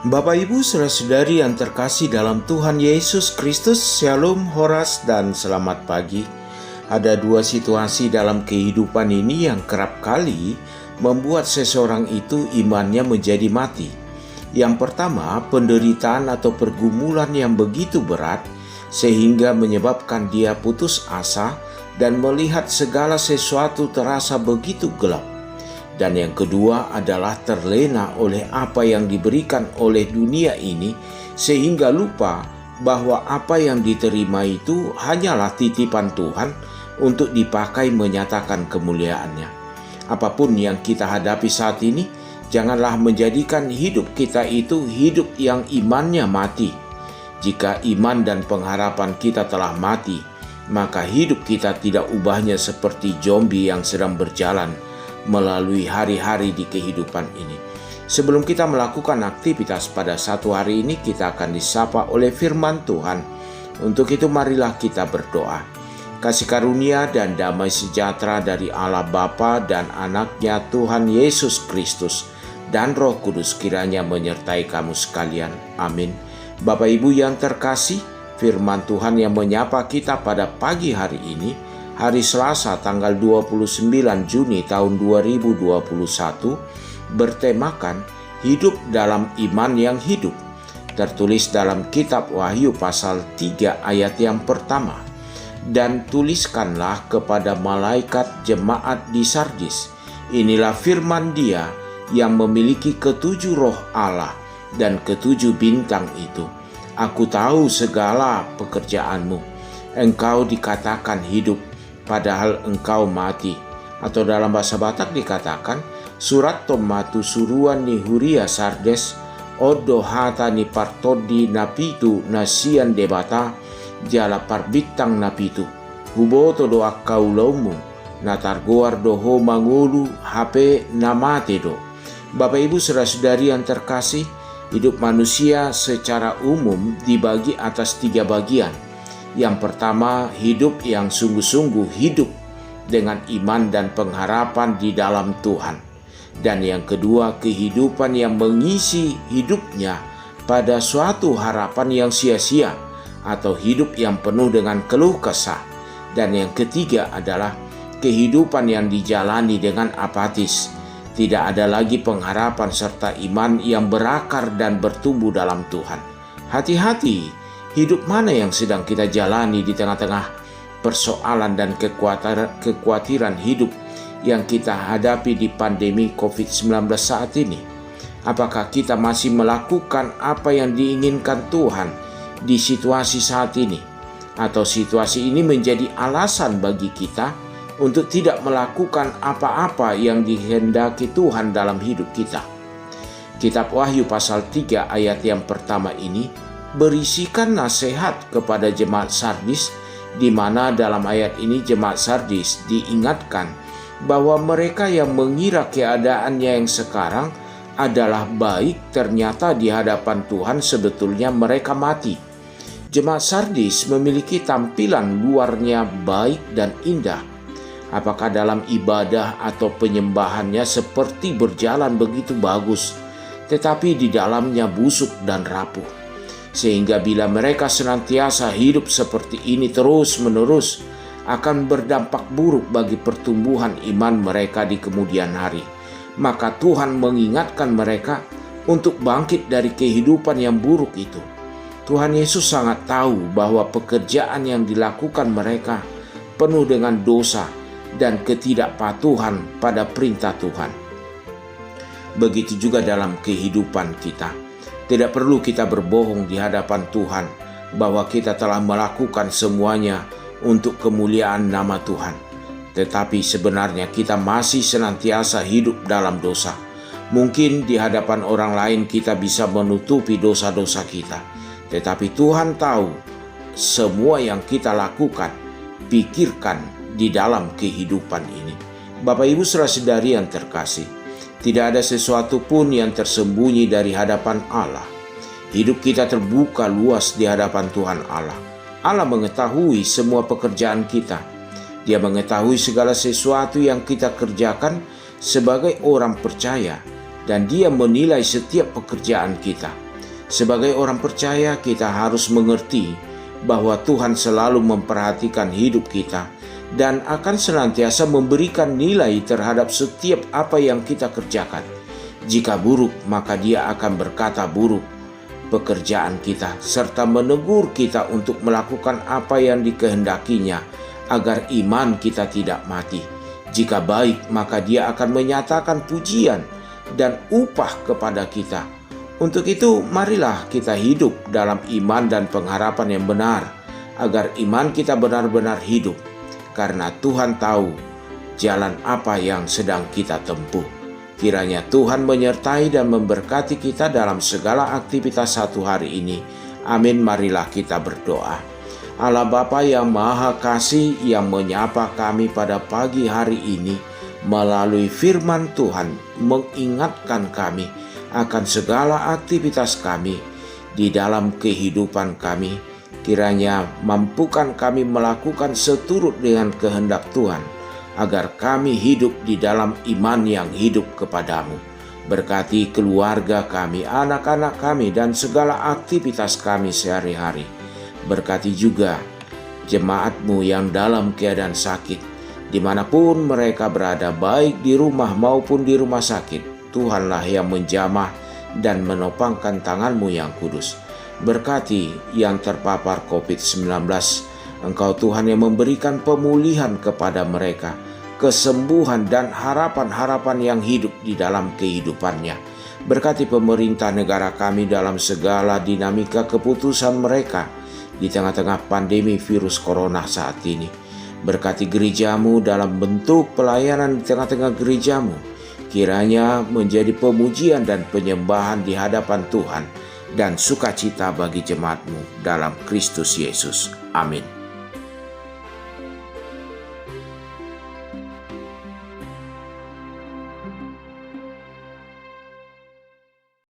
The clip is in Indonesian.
Bapak Ibu saudara-saudari yang terkasih dalam Tuhan Yesus Kristus, Shalom, Horas, dan selamat pagi. Ada dua situasi dalam kehidupan ini yang kerap kali membuat seseorang itu imannya menjadi mati. Yang pertama, penderitaan atau pergumulan yang begitu berat sehingga menyebabkan dia putus asa dan melihat segala sesuatu terasa begitu gelap. Dan yang kedua adalah terlena oleh apa yang diberikan oleh dunia ini sehingga lupa bahwa apa yang diterima itu hanyalah titipan Tuhan untuk dipakai menyatakan kemuliaannya. Apapun yang kita hadapi saat ini, janganlah menjadikan hidup kita itu hidup yang imannya mati. Jika iman dan pengharapan kita telah mati, maka hidup kita tidak ubahnya seperti zombie yang sedang berjalan melalui hari-hari di kehidupan ini. Sebelum kita melakukan aktivitas pada satu hari ini, kita akan disapa oleh firman Tuhan. Untuk itu marilah kita berdoa. Kasih karunia dan damai sejahtera dari Allah Bapa dan Anaknya Tuhan Yesus Kristus dan Roh Kudus kiranya menyertai kamu sekalian. Amin. Bapak Ibu yang terkasih, firman Tuhan yang menyapa kita pada pagi hari ini, hari Selasa tanggal 29 Juni tahun 2021, bertemakan hidup dalam iman yang hidup, tertulis dalam kitab Wahyu pasal 3 ayat yang pertama. Dan tuliskanlah kepada malaikat jemaat di Sardis, inilah firman Dia yang memiliki ketujuh roh Allah dan ketujuh bintang itu. Aku tahu segala pekerjaanmu, engkau dikatakan hidup, padahal engkau mati. Atau dalam bahasa Batak dikatakan, surat tomatu suruan ni huria sardes, odo hata ni partodi napitu nasian debata, jala parbitang napitu, huboto do akkaulomu, natargoar doho mangulu hape namate do. Bapak Ibu saudara-saudari yang terkasih, hidup manusia secara umum dibagi atas 3 bagian. Yang pertama, hidup yang sungguh-sungguh hidup dengan iman dan pengharapan di dalam Tuhan. Dan yang kedua, kehidupan yang mengisi hidupnya pada suatu harapan yang sia-sia atau hidup yang penuh dengan keluh kesah. Dan yang ketiga adalah kehidupan yang dijalani dengan apatis. Tidak ada lagi pengharapan serta iman yang berakar dan bertumbuh dalam Tuhan. Hati-hati, hidup mana yang sedang kita jalani di tengah-tengah persoalan dan kekhawatiran hidup yang kita hadapi di pandemi COVID-19 saat ini? Apakah kita masih melakukan apa yang diinginkan Tuhan di situasi saat ini? Atau situasi ini menjadi alasan bagi kita untuk tidak melakukan apa-apa yang dihendaki Tuhan dalam hidup kita? Kitab Wahyu pasal 3 ayat yang pertama ini berisikan nasihat kepada jemaat Sardis, di mana dalam ayat ini jemaat Sardis diingatkan bahwa mereka yang mengira keadaannya yang sekarang adalah baik, ternyata di hadapan Tuhan sebetulnya mereka mati. Jemaat Sardis memiliki tampilan luarnya baik dan indah. Apakah dalam ibadah atau penyembahannya seperti berjalan begitu bagus, tetapi di dalamnya busuk dan rapuh. Sehingga bila mereka senantiasa hidup seperti ini terus-menerus, akan berdampak buruk bagi pertumbuhan iman mereka di kemudian hari. Maka Tuhan mengingatkan mereka untuk bangkit dari kehidupan yang buruk itu. Tuhan Yesus sangat tahu bahwa pekerjaan yang dilakukan mereka penuh dengan dosa dan ketidakpatuhan pada perintah Tuhan. Begitu juga dalam kehidupan kita. Tidak perlu kita berbohong di hadapan Tuhan bahwa kita telah melakukan semuanya untuk kemuliaan nama Tuhan. Tetapi sebenarnya kita masih senantiasa hidup dalam dosa. Mungkin di hadapan orang lain kita bisa menutupi dosa-dosa kita. Tetapi Tuhan tahu semua yang kita lakukan, pikirkan di dalam kehidupan ini. Bapak Ibu saudara-saudari yang terkasih, tidak ada sesuatu pun yang tersembunyi dari hadapan Allah. Hidup kita terbuka luas di hadapan Tuhan Allah. Allah mengetahui semua pekerjaan kita. Dia mengetahui segala sesuatu yang kita kerjakan sebagai orang percaya, dan Dia menilai setiap pekerjaan kita. Sebagai orang percaya, kita harus mengerti bahwa Tuhan selalu memperhatikan hidup kita dan akan senantiasa memberikan nilai terhadap setiap apa yang kita kerjakan. Jika buruk, maka Dia akan berkata buruk pekerjaan kita, serta menegur kita untuk melakukan apa yang dikehendakinya, agar iman kita tidak mati. Jika baik, maka Dia akan menyatakan pujian dan upah kepada kita. Untuk itu, marilah kita hidup dalam iman dan pengharapan yang benar, agar iman kita benar-benar hidup, karena Tuhan tahu jalan apa yang sedang kita tempuh. Kiranya Tuhan menyertai dan memberkati kita dalam segala aktivitas satu hari ini. Amin. Marilah kita berdoa. Allah Bapa yang Maha Kasih, yang menyapa kami pada pagi hari ini melalui firman Tuhan, mengingatkan kami akan segala aktivitas kami di dalam kehidupan kami. Kiranya mampukan kami melakukan seturut dengan kehendak Tuhan, agar kami hidup di dalam iman yang hidup kepadamu. Berkati keluarga kami, anak-anak kami, dan segala aktivitas kami sehari-hari. Berkati juga jemaat-Mu yang dalam keadaan sakit, dimanapun mereka berada, baik di rumah maupun di rumah sakit. Tuhanlah yang menjamah dan menopangkan tangan-Mu yang kudus. Berkati yang terpapar COVID-19, Engkau Tuhan yang memberikan pemulihan kepada mereka, kesembuhan dan harapan-harapan yang hidup di dalam kehidupannya. Berkati pemerintah negara kami dalam segala dinamika keputusan mereka di tengah-tengah pandemi virus corona saat ini. Berkati gereja-Mu dalam bentuk pelayanan di tengah-tengah gereja-Mu. Kiranya menjadi pemujian dan penyembahan di hadapan Tuhan dan sukacita bagi jemaat-Mu dalam Kristus Yesus. Amin.